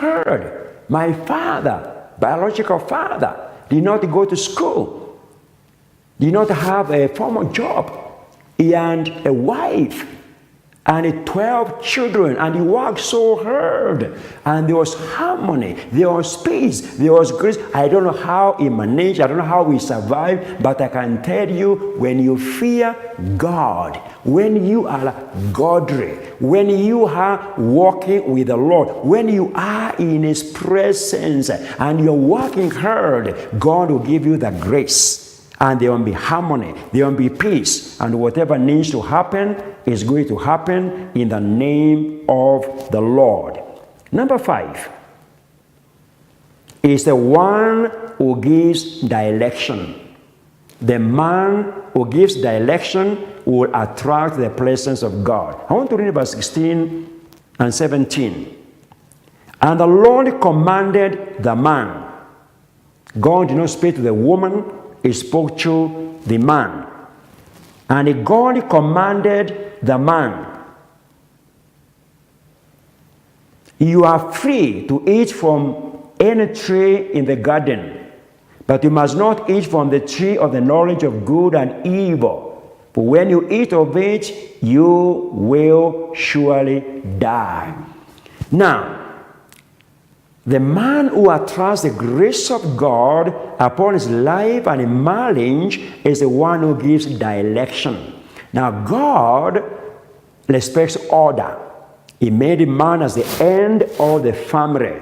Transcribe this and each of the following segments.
heard my father, biological father, did not go to school, did not have a formal job. He had a wife and 12 children, and he worked so hard, and there was harmony, there was peace, there was grace. I don't know how he managed, I don't know how he survived, but I can tell you, when you fear God, when you are godly, when you are walking with the Lord, when you are in his presence and you're working hard, God will give you the grace. And there will be harmony, there will be peace, and whatever needs to happen is going to happen in the name of the Lord. Number 5 is the one who gives direction. The man who gives direction will attract the presence of God. I want to read verse 16 and 17. And the Lord commanded the man. God did not speak to the woman, he spoke to the man. And God commanded the man, you are free to eat from any tree in the garden, but you must not eat from the tree of the knowledge of good and evil. For when you eat of it, you will surely die. Now, the man who attracts the grace of God upon his life and in marriage is the one who gives direction. Now, God respects order. He made a man as the end of the family,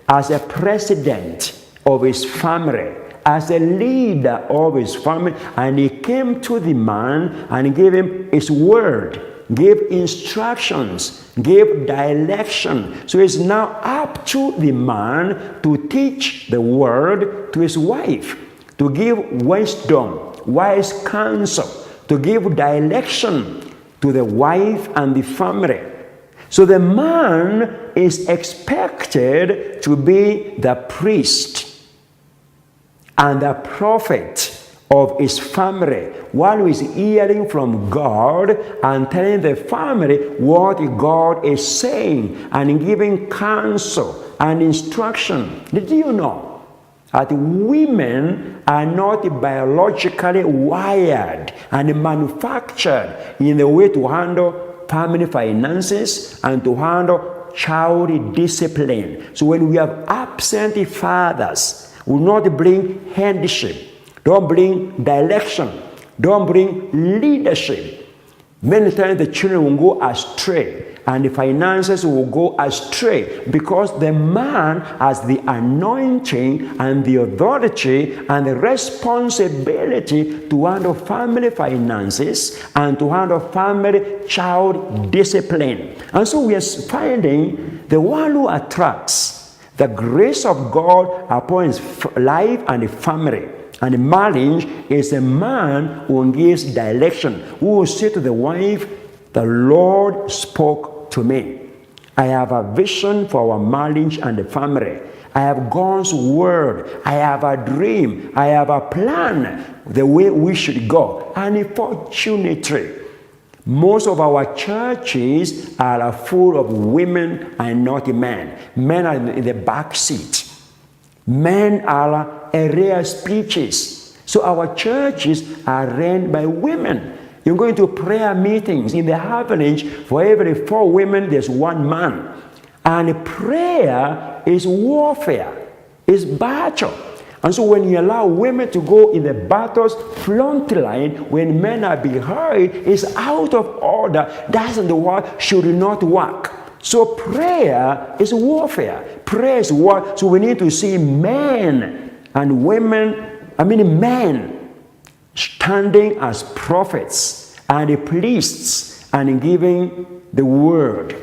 as a president of his family, as a leader of his family, and he came to the man and gave him his word, gave instructions, gave direction. So it's now up to the man to teach the word to his wife, to give wisdom, wise counsel, to give direction to the wife and the family. So the man is expected to be the priest and the prophet of his family, one who is hearing from God and telling the family what God is saying and giving counsel and instruction. Did you know that women are not biologically wired and manufactured in the way to handle family finances and to handle child discipline? So when we have absent fathers, we will not bring headship, don't bring direction, don't bring leadership. Many times the children will go astray and the finances will go astray because the man has the anointing and the authority and the responsibility to handle family finances and to handle family child discipline. And so we are finding the one who attracts the grace of God upon his life and the family and the marriage is a man who gives direction, who will say to the wife, the Lord spoke to me. I have a vision for our marriage and the family. I have God's word. I have a dream. I have a plan, the way we should go. And unfortunately, most of our churches are full of women and not men. Men are in the back seat. Men are a rare species. So our churches are run by women. You're going to prayer meetings. In the average, for every 4 women, there's 1 man. And prayer is warfare, is battle. And so when you allow women to go in the battle's front line, when men are behind, it's out of order. That's the word should not work. So prayer is warfare. Prayer is war. So we need to see men and women, men standing as prophets and priests and giving the word.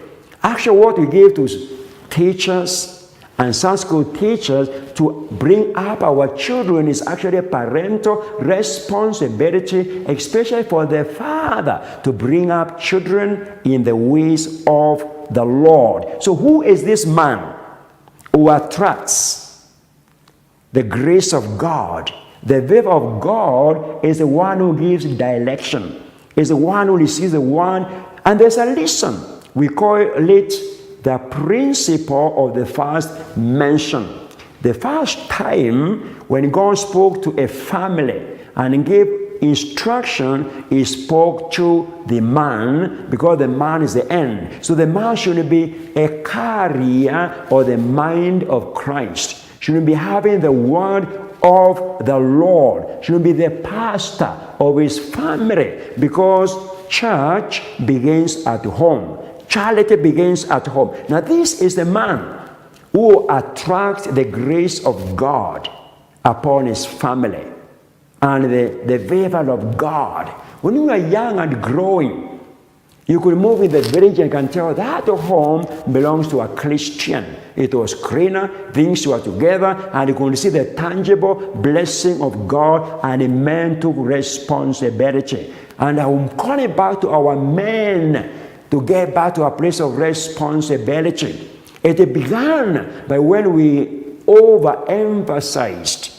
Actually, what we give to teachers and Sunday school teachers to bring up our children is actually a parental responsibility, especially for the father, to bring up children in the ways of the Lord. So who is this man who attracts the grace of God? The favor of God is the one who gives direction, is the one who receives the one, and there's a lesson. We call it the principle of the first mention. The first time when God spoke to a family and gave instruction, he spoke to the man, because the man is the end. So the man shouldn't be a carrier of the mind of Christ. Shouldn't be having the word of the Lord. Shouldn't be the pastor of his family, because church begins at home. Charity begins at home. Now this is the man who attracts the grace of God upon his family and the favor of God. When you are young and growing, you could move in the village and can tell that home belongs to a Christian. It was cleaner, things were together, and you could see the tangible blessing of God, and the man took responsibility. And I'm calling back to our men to get back to a place of responsibility. It began by when we overemphasized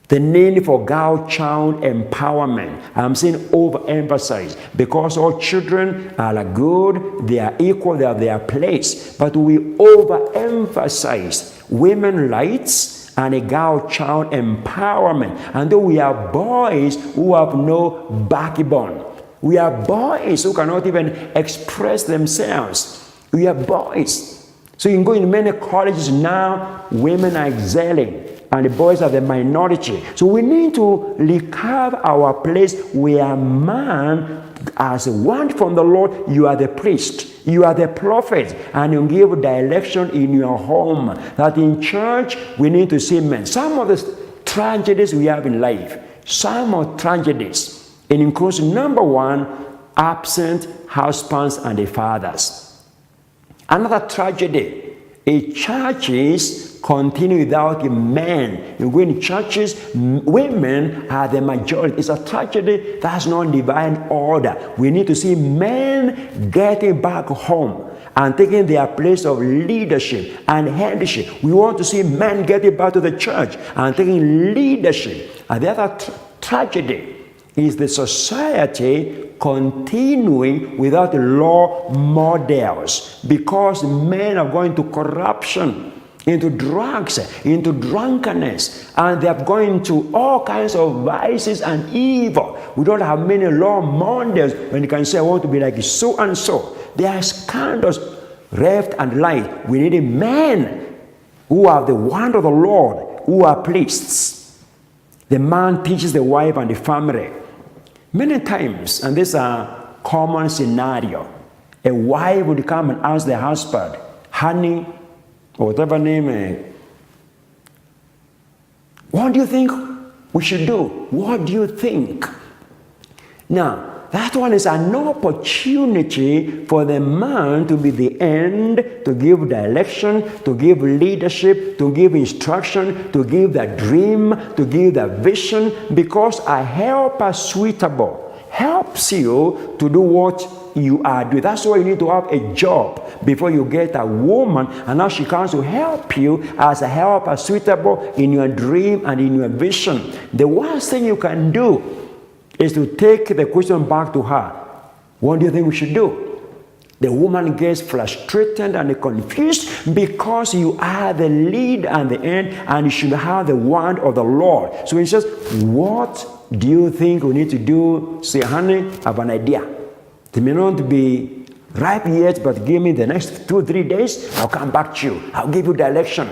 the need for God-child empowerment. I'm saying overemphasized, because all children are good, they are equal, they have their place. But we overemphasize women rights and a God-child empowerment. And though we are boys who have no backbone, we are boys who cannot even express themselves. We are boys. So you can go in many colleges now, women are excelling, and the boys are the minority. So we need to recover our place where man, as one from the Lord, you are the priest, you are the prophet, and you give direction in your home. That in church, we need to see men. Some of the tragedies we have in life, some of tragedies, it includes, number one, absent husbands and the fathers. Another tragedy is churches continue without men. You go in churches, women are the majority. It's a tragedy. That's not divine order. We need to see men getting back home and taking their place of leadership and headship. We want to see men getting back to the church and taking leadership. And the other tragedy is the society continuing without law models, because men are going to corruption, into drugs, into drunkenness, and they are going to all kinds of vices and evil. We don't have many law models when you can say, I want to be like so and so. There are scandals left and right. We need men who have the word of the Lord, who are priests. The man teaches the wife and the family. Many times, and this is a common scenario, a wife would come and ask the husband, honey, or whatever name, what do you think we should do? What do you think? Now, that one is an opportunity for the man to be the end, to give direction, to give leadership, to give instruction, to give the dream, to give the vision, because a helper suitable helps you to do what you are doing. That's why you need to have a job before you get a woman, and now she comes to help you as a helper suitable in your dream and in your vision. The worst thing you can do is to take the question back to her. What do you think we should do? The woman gets frustrated and confused, because you are the lead and the end, and you should have the word of the Lord. So he says, what do you think we need to do? Say, honey, I have an idea. It may not be ripe yet, but give me the next 2-3 days. I'll come back to you. I'll give you direction.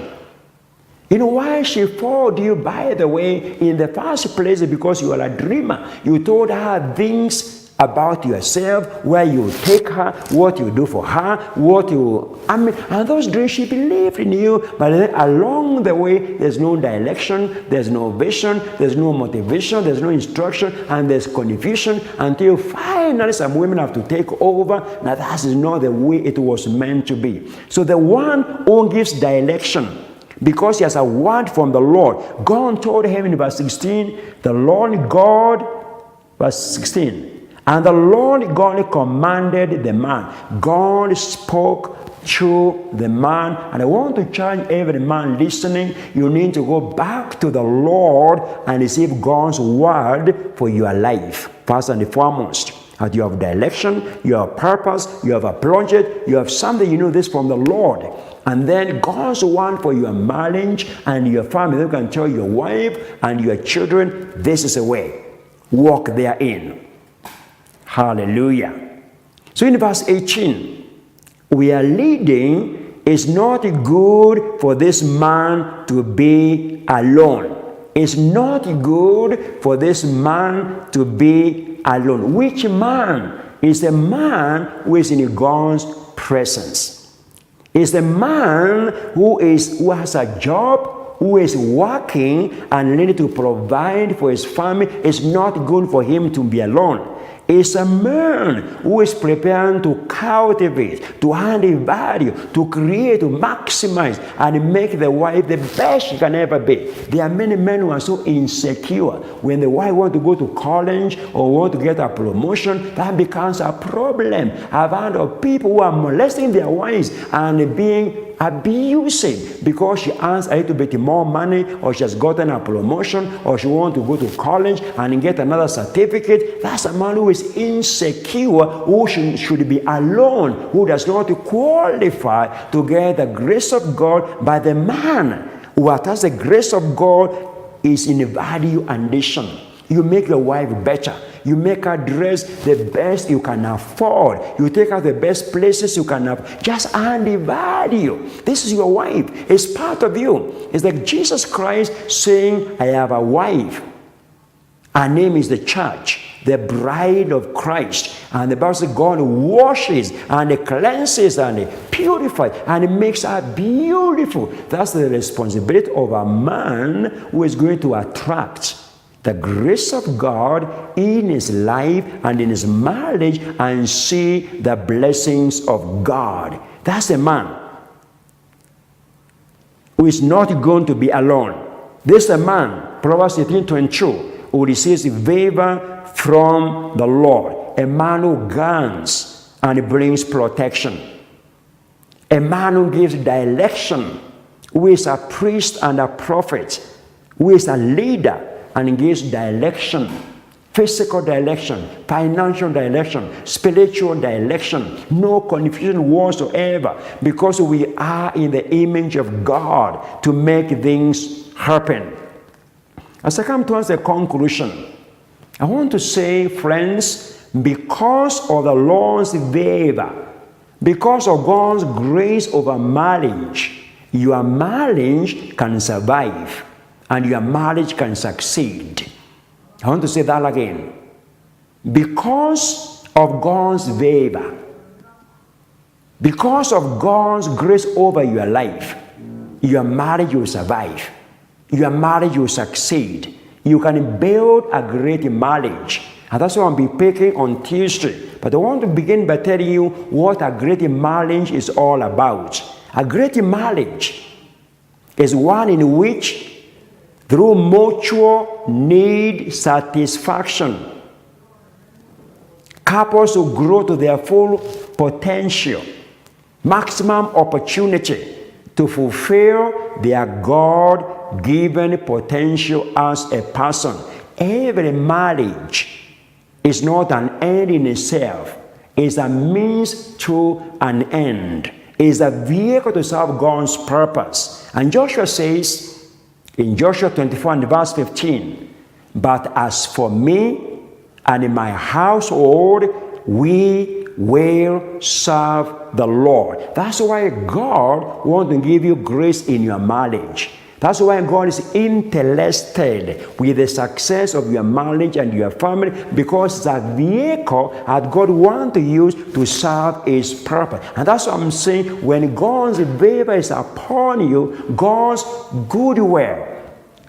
You know why she followed you, by the way, in the first place? Because you are a dreamer. You told her things about yourself, where you take her, what you do for her, and those dreams, she believed in you. But then along the way, there's no direction, there's no vision, there's no motivation, there's no instruction, and there's confusion, until finally some women have to take over. Now that is not the way it was meant to be. So the one who gives direction, because he has a word from the Lord. God told him in verse 16, the Lord God, verse 16, and the Lord God commanded the man. God spoke to the man. And I want to charge every man listening, you need to go back to the Lord and receive God's word for your life, first and foremost. That you have direction, you have purpose, you have a project, you have something, you know this from the Lord. And then God's want for your marriage and your family, you can tell your wife and your children, this is a way. Walk therein. Hallelujah. So in verse 18, we are leading, it's not good for this man to be alone. It's not good for this man to be alone. Which man? Is a man who is in God's presence. It's a man who has a job, who is working and ready to provide for his family. It's not good for him to be alone. It's a man who is preparing to cultivate, to add value, to create, to maximize, and make the wife the best she can ever be. There are many men who are so insecure. When the wife wants to go to college or want to get a promotion, that becomes a problem. I've heard of people who are molesting their wives and being abusive because she earns a little bit more money, or she has gotten a promotion, or she wants to go to college and get another certificate. That's a man who is insecure, who should be alone, who does not qualify to get the grace of God. But the man who has the grace of God is in value addition. You make your wife better. You make her dress the best you can afford. You take her the best places you can have. Just add the value. This is your wife. It's part of you. It's like Jesus Christ saying, I have a wife. Her name is the church, the bride of Christ. And the Bible says God washes and cleanses and purifies and makes her beautiful. That's the responsibility of a man who is going to attract the grace of God in his life and in his marriage and see the blessings of God. That's a man who is not going to be alone. This is a man, Proverbs 18:22, who receives favor from the Lord. A man who guards and brings protection. A man who gives direction, who is a priest and a prophet, who is a leader and gives direction, physical direction, financial direction, spiritual direction. No confusion whatsoever, because we are in the image of God to make things happen. As I come towards the conclusion, I want to say, friends, because of the Lord's favor, because of God's grace over marriage, your marriage can survive and your marriage can succeed. I want to say that again. Because of God's favor, because of God's grace over your life, your marriage will survive. Your marriage will succeed. You can build a great marriage. And that's what I'll be picking on Tuesday. But I want to begin by telling you what a great marriage is all about. A great marriage is one in which, through mutual need satisfaction, couples will grow to their full potential, maximum opportunity to fulfill their God-given potential as a person. Every marriage is not an end in itself. It's a means to an end. It's a vehicle to serve God's purpose. And Joshua says, in Joshua 24 and verse 15, but as for me and in my household, we will serve the Lord. That's why God wants to give you grace in your marriage. That's why God is interested with the success of your marriage and your family, because it's a vehicle that God wants to use to serve His purpose. And that's what I'm saying. When God's favor is upon you, God's goodwill,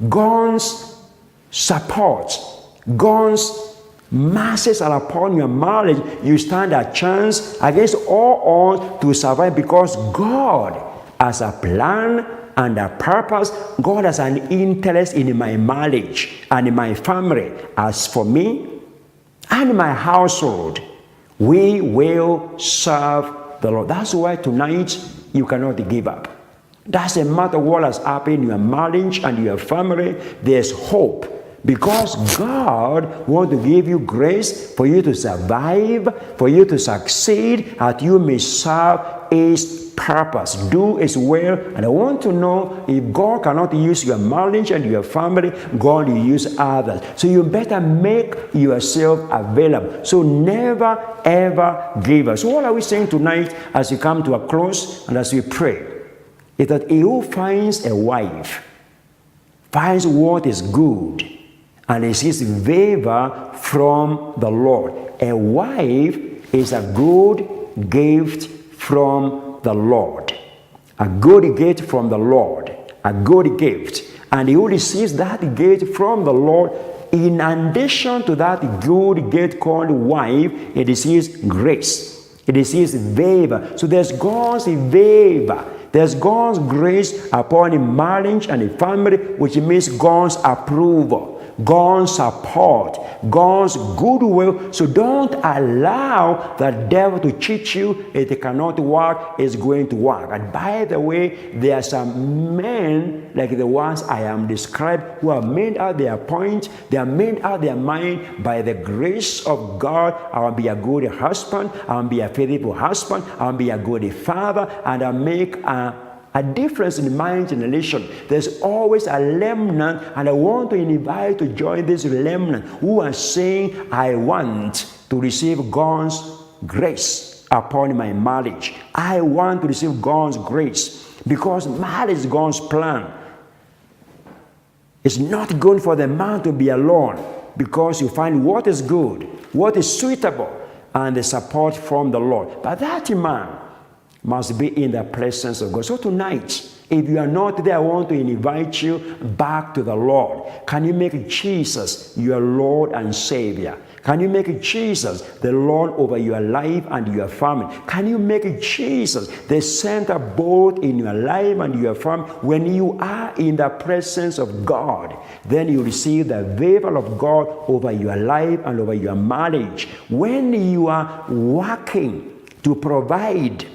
God's support, God's mercies are upon your marriage, you stand a chance against all odds to survive, because God has a plan and a purpose. God has an interest in my marriage and in my family. As for me and my household, we will serve the Lord. That's why tonight you cannot give up. Doesn't matter what has happened in your marriage and your family, there's hope, Because God wants to give you grace for you to survive, for you to succeed, that you may serve His purpose, do His will. And I want to know, if God cannot use your marriage and your family, God will use others. So you better make yourself available. So never ever give up. So what are we saying tonight as we come to a close and as we pray? Is that he who finds a wife finds what is good and receives favor from the Lord. A wife is a good gift from the Lord. A good gift from the Lord. A good gift. And he who receives that gift from the Lord, in addition to that good gift called wife, it receives grace. It receives favor. So there's God's favor. There's God's grace upon a marriage and a family, which means God's approval, God's support, God's goodwill. So don't allow the devil to cheat you. It cannot work, it's going to work. And by the way, there are some men like the ones I am described who have made out their point, they have made out their mind by the grace of God. I'll be a good husband, I'll be a faithful husband, I'll be a good father, and I'll make a difference in my generation. There's always a remnant, and I want to invite you to join this remnant who are saying, I want to receive God's grace upon my marriage. I want to receive God's grace, because marriage is God's plan. It's not good for the man to be alone, because you find what is good, what is suitable, and the support from the Lord. But that man must be in the presence of God. So tonight, if you are not there, I want to invite you back to the Lord. Can you make Jesus your Lord and Savior? Can you make Jesus the Lord over your life and your family? Can you make Jesus the center both in your life and your family? When you are in the presence of God, then you receive the favor of God over your life and over your marriage. When you are working to provide,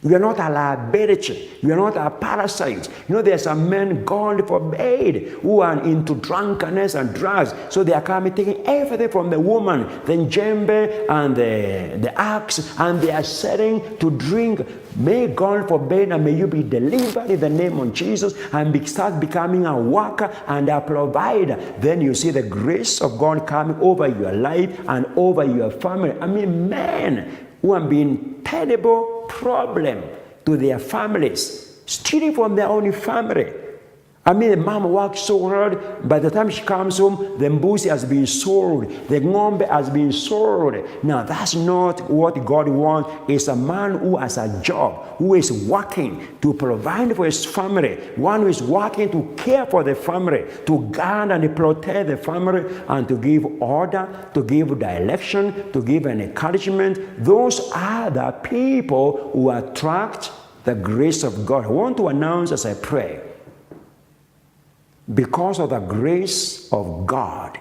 you are not a liability. You are not a parasite. You know, there's some men, God forbid, who are into drunkenness and drugs. So they are coming, taking everything from the woman, the djembe and the axe, and they are setting to drink. May God forbid, and may you be delivered in the name of Jesus, and start becoming a worker and a provider. Then you see the grace of God coming over your life and over your family. I mean, men who have been terrible problem to their families, stealing from their own family. I mean, the mom works so hard. By the time she comes home, the mbuzi has been sold. The ng'ombe has been sold. Now, that's not what God wants. It's a man who has a job, who is working to provide for his family, one who is working to care for the family, to guard and protect the family, and to give order, to give direction, to give an encouragement. Those are the people who attract the grace of God. I want to announce as I pray, because of the grace of God,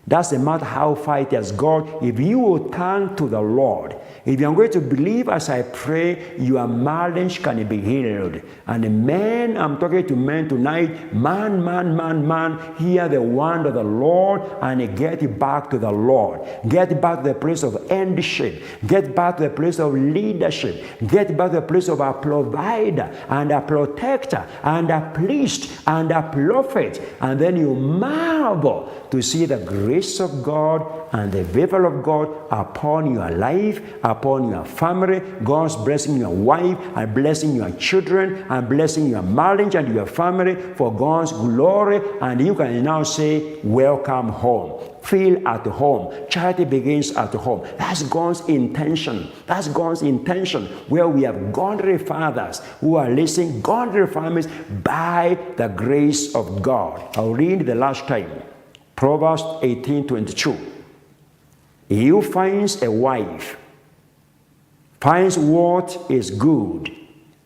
doesn't matter how far it has gone, if you will turn to the Lord, if you are going to believe as I pray, your marriage can be healed. And men, I'm talking to men tonight, man, hear the word of the Lord and get back to the Lord. Get back to the place of endship. Get back to the place of leadership. Get back to the place of a provider and a protector and a priest and a prophet. And then you marvel to see the grace of God and the favor of God upon your life, upon your family. God's blessing your wife and blessing your children and blessing your marriage and your family for God's glory. And you can now say, welcome home. Feel at home. Charity begins at home. That's God's intention. That's God's intention, where we have godly fathers who are listening, godly families by the grace of God. I'll read the last time. Proverbs 18:22. He who finds a wife finds what is good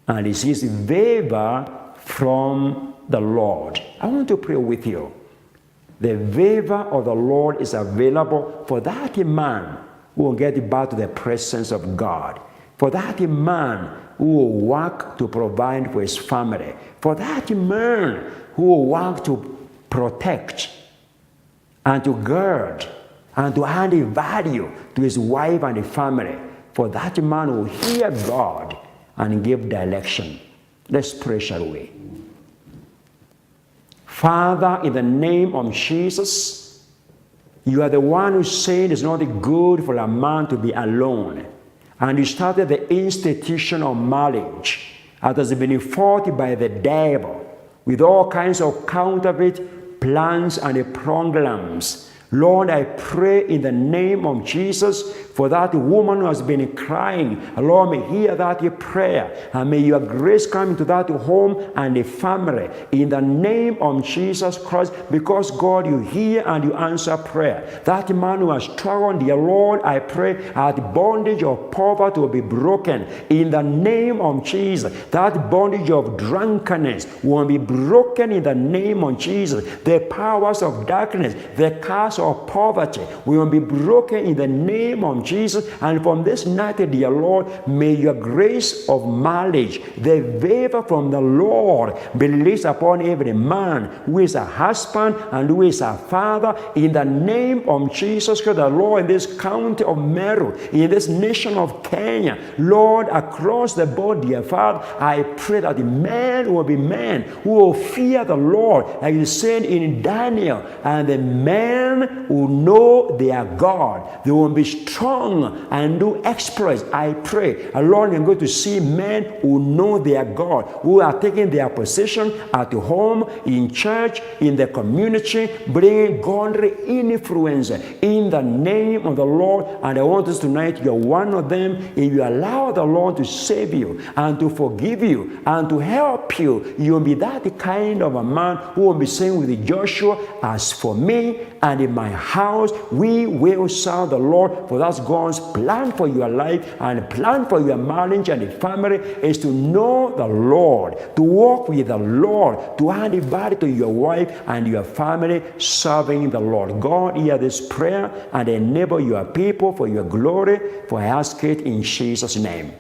and receives favor from the Lord. I want to pray with you. The favor of the Lord is available for that man who will get back to the presence of God. For that man who will work to provide for his family. For that man who will work to protect and to gird and to add a value to his wife and his family. For that man will hear God and give direction. Let's pray, shall we? Father, in the name of Jesus, you are the one who said it's not good for a man to be alone. And you started the institution of marriage that has been fought by the devil with all kinds of counterfeit plans and programs. Lord, I pray in the name of Jesus for that woman who has been crying. Lord, may hear that prayer, and may your grace come into that home and the family in the name of Jesus Christ, because God, you hear and you answer prayer. That man who has struggled, dear Lord, I pray that bondage of poverty will be broken in the name of Jesus. That bondage of drunkenness will be broken in the name of Jesus. The powers of darkness, the curse of poverty will be broken in the name of Jesus. And from this night, dear Lord, may your grace of marriage, the favor from the Lord, be released upon every man who is a husband and who is a father in the name of Jesus Christ, the Lord, in this county of Meru, in this nation of Kenya, Lord, across the board, dear Father, I pray that the men will be men who will fear the Lord, like you said in Daniel, and the men who know their God. They will be strong and do exploits. I pray, Lord, I'm going to see men who know their God, who are taking their position at home, in church, in the community, bringing godly influence in the name of the Lord. And I want us tonight, you're one of them. If you allow the Lord to save you and to forgive you and to help you, you'll be that kind of a man who will be saying with Joshua, as for me and in my house, we will serve the Lord. For that's God's plan for your life, and plan for your marriage and the family is to know the Lord, to walk with the Lord, to add value to your wife and your family, serving the Lord. God, hear this prayer and enable your people for your glory, for I ask it in Jesus' name.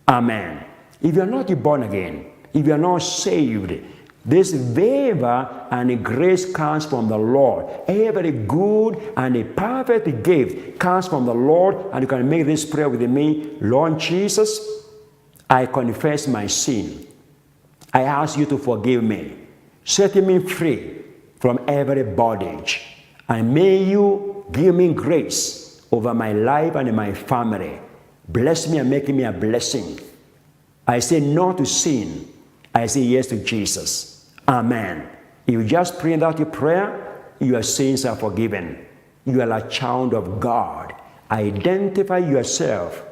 Amen. If you're not born again, if you're not saved, this favor and grace comes from the Lord. Every good and a perfect gift comes from the Lord. And you can make this prayer with me. Lord Jesus, I confess my sin. I ask you to forgive me. Set me free from every bondage. And may you give me grace over my life and my family. Bless me and make me a blessing. I say no to sin. I say yes to Jesus. Amen. If you just pray that prayer, your sins are forgiven. You are a child of God. Identify yourself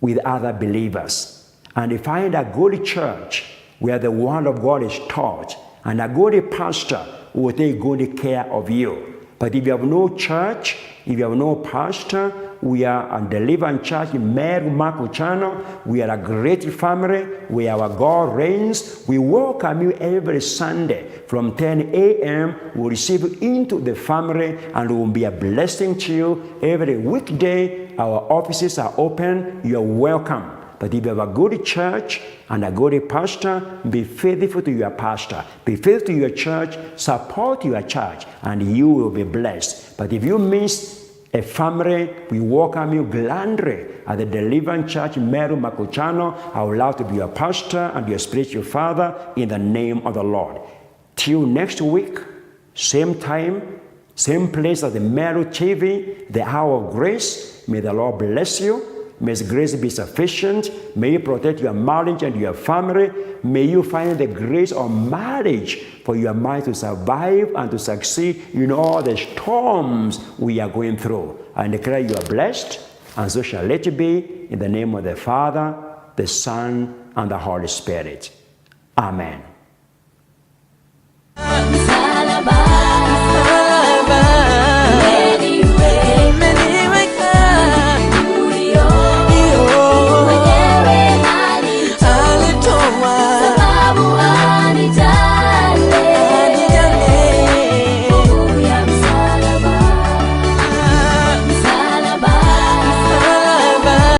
with other believers and find a good church where the word of God is taught, and a good pastor who will take good care of you. But if you have no church, if you have no pastor, we are a deliverance church in Meru Tv. We are a great family where our God reigns. We welcome you every Sunday from 10 a.m. We'll receive you into the family, and it will be a blessing to you. Every weekday, our offices are open. You're welcome. But if you have a good church and a good pastor, be faithful to your pastor. Be faithful to your church. Support your church, and you will be blessed. But if you miss a family, we welcome you gladly at the Deliverance Church, Meru Tv. I would love to be your pastor and your spiritual father in the name of the Lord. Till next week, same time, same place at the Meru TV, the hour of grace. May the Lord bless you. May His grace be sufficient. May you protect your marriage and your family. May you find the grace of marriage for your mind to survive and to succeed in all the storms we are going through. I declare you are blessed, and so shall it be, in the name of the Father, the Son, and the Holy Spirit. Amen.